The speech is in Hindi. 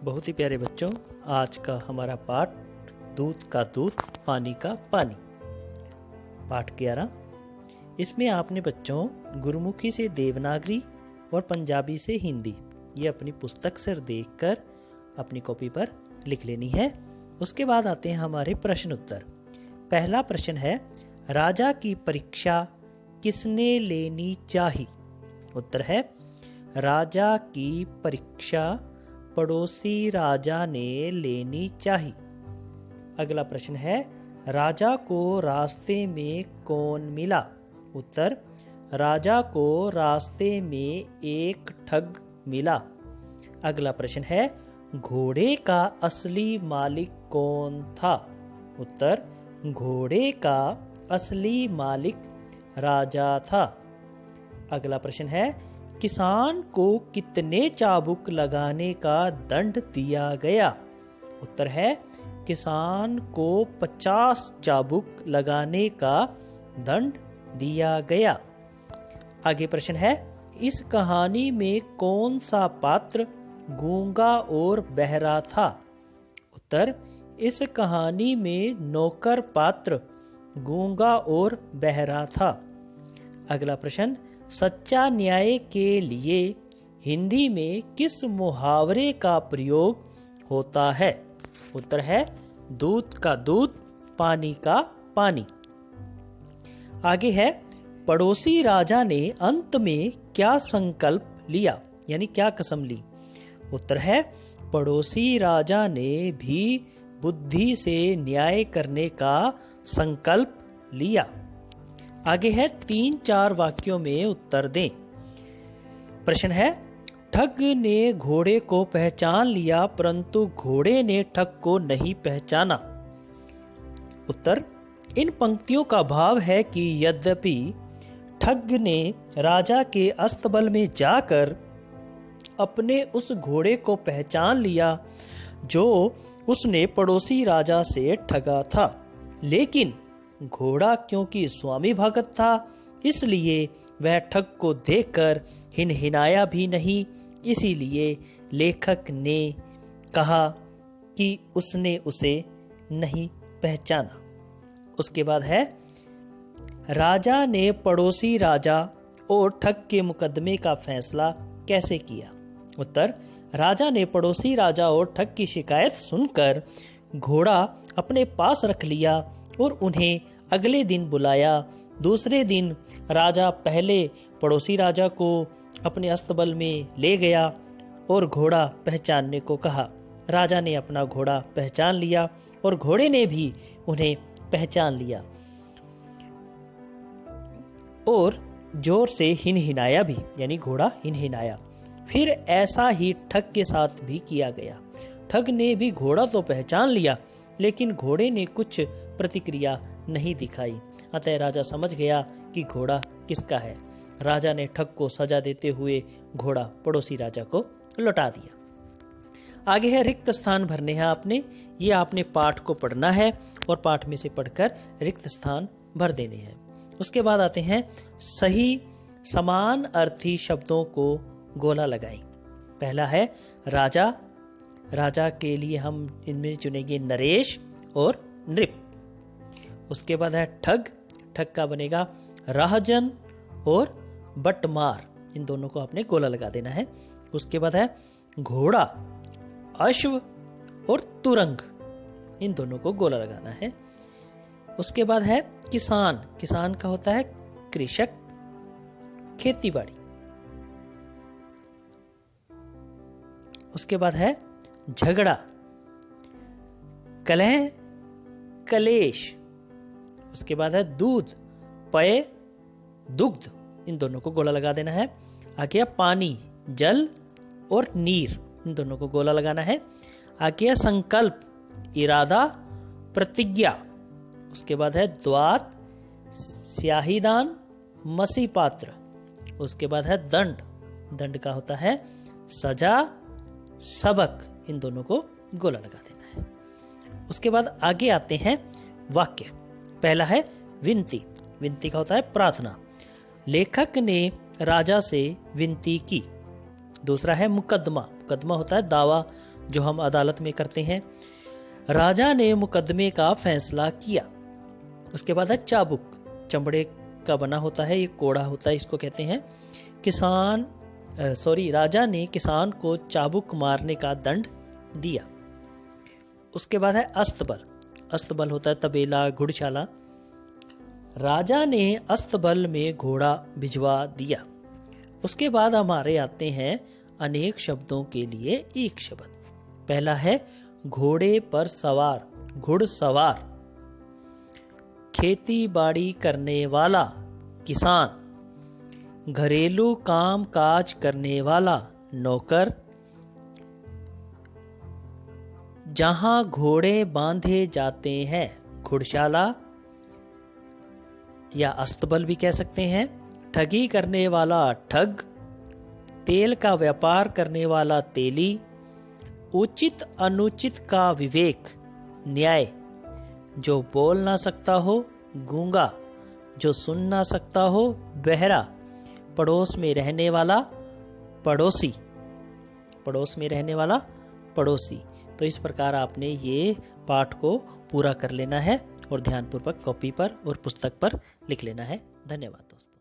बहुत ही प्यारे बच्चों, आज का हमारा पाठ दूध का दूध पानी का पानी, पाठ 11। इसमें आपने बच्चों गुरुमुखी से देवनागरी और पंजाबी से हिंदी ये अपनी पुस्तक से देखकर अपनी कॉपी पर लिख लेनी है। उसके बाद आते हैं हमारे प्रश्न उत्तर। पहला प्रश्न है, राजा की परीक्षा किसने लेनी चाहिए? उत्तर है, राजा की परीक्षा पड़ोसी राजा ने लेनी चाहिए। अगला प्रश्न है, राजा को रास्ते में कौन मिला? उत्तर, राजा को रास्ते में एक ठग मिला। अगला प्रश्न है, घोड़े का असली मालिक कौन था? उत्तर, घोड़े का असली मालिक राजा था। अगला प्रश्न है, किसान को कितने चाबुक लगाने का दंड दिया गया? उत्तर है, किसान को 50 चाबुक लगाने का दंड दिया गया। आगे प्रश्न है, इस कहानी में कौन सा पात्र गूंगा और बहरा था? उत्तर, इस कहानी में नौकर पात्र गूंगा और बहरा था। अगला प्रश्न, सच्चा न्याय के लिए हिंदी में किस मुहावरे का प्रयोग होता है? उत्तर है, दूध का दूध पानी का पानी। आगे है, पड़ोसी राजा ने अंत में क्या संकल्प लिया, यानी क्या कसम ली? उत्तर है, पड़ोसी राजा ने भी बुद्धि से न्याय करने का संकल्प लिया। आगे है, 3-4 वाक्यों में उत्तर दें। प्रश्न है, ठग ने घोड़े को पहचान लिया परंतु घोड़े ने ठग को नहीं पहचाना। उत्तर, इन पंक्तियों का भाव है कि यद्यपि ठग ने राजा के अस्तबल में जाकर अपने उस घोड़े को पहचान लिया जो उसने पड़ोसी राजा से ठगा था, लेकिन घोड़ा क्योंकि स्वामी भगत था इसलिए वह ठग को देखकर हिनहिनाया भी नहीं। इसीलिए लेखक ने कहा कि उसने उसे नहीं पहचाना। उसके बाद है, राजा ने पड़ोसी राजा और ठग के मुकदमे का फैसला कैसे किया? उत्तर, राजा ने पड़ोसी राजा और ठग की शिकायत सुनकर घोड़ा अपने पास रख लिया और उन्हें अगले दिन बुलाया। दूसरे दिन राजा पहले पड़ोसी राजा को अपने अस्तबल में ले गया और घोड़ा पहचानने को कहा। राजा ने अपना घोड़ा पहचान लिया और घोड़े ने भी उन्हें पहचान लिया और जोर से हिनहिनाया भी, यानी घोड़ा हिनहिनाया। फिर ऐसा ही ठग के साथ भी किया गया। ठग ने भी घोड़ा तो पहचान लिया लेकिन घोड़े ने कुछ प्रतिक्रिया नहीं दिखाई। अतः राजा समझ गया कि घोड़ा किसका है। राजा ने ठग को सजा देते हुए घोड़ा पड़ोसी राजा को लौटा दिया। आगे है, रिक्त स्थान भरने हैं आपने। ये आपने पाठ को पढ़ना है और पाठ में से पढ़कर रिक्त स्थान भर देने हैं। उसके बाद आते हैं, सही समान अर्थी शब्दों को गोला लगाएं। पहला है राजा। राजा के लिए हम इनमें चुनेंगे नरेश और नृप। उसके बाद है ठग। ठग का बनेगा राहजन और बटमार। इन दोनों को आपने गोला लगा देना है। उसके बाद है घोड़ा, अश्व और तुरंग। इन दोनों को गोला लगाना है। उसके बाद है किसान। किसान का होता है कृषक, खेती बाड़ी। उसके बाद है झगड़ा, कलह, कलेश। उसके बाद है दूध, पेय, दुग्ध। इन दोनों को गोला लगा देना है। आगे है पानी, जल और नीर। इन दोनों को गोला लगाना है। आगे है संकल्प, इरादा, प्रतिज्ञा। उसके बाद है द्वात, स्याहीदान, मसी पात्र। उसके बाद है दंड। दंड का होता है सजा, सबक। इन दोनों को गोला लगा देना है। उसके बाद आगे आते हैं वाक्य। पहला है विनती। विनती का होता है प्रार्थना। लेखक ने राजा से विनती की। दूसरा है मुकदमा। मुकदमा होता है दावा जो हम अदालत में करते हैं। राजा ने मुकदमे का फैसला किया। उसके बाद है चाबुक, चमड़े का बना होता है, ये कोड़ा होता है, इसको कहते हैं। राजा ने किसान को चाबुक मारने का दंड दिया। उसके बाद है अस्तबल। अस्तबल होता है तबेला, घुड़शाला। राजा ने अस्तबल में घोड़ा भिजवा दिया। उसके बाद हमारे आते हैं अनेक शब्दों के लिए एक शब्द। पहला है घोड़े पर सवार, घुड़सवार। खेती बाड़ी करने वाला, किसान। घरेलू काम काज करने वाला, नौकर। जहां घोड़े बांधे जाते हैं, घुड़शाला या अस्तबल भी कह सकते हैं। ठगी करने वाला, ठग। तेल का व्यापार करने वाला, तेली। उचित अनुचित का विवेक, न्याय। जो बोल ना सकता हो, गूंगा। जो सुन ना सकता हो, बहरा। पड़ोस में रहने वाला, पड़ोसी। पड़ोस में रहने वाला, पड़ोसी। तो इस प्रकार आपने ये पाठ को पूरा कर लेना है और ध्यानपूर्वक कॉपी पर और पुस्तक पर लिख लेना है। धन्यवाद दोस्तों।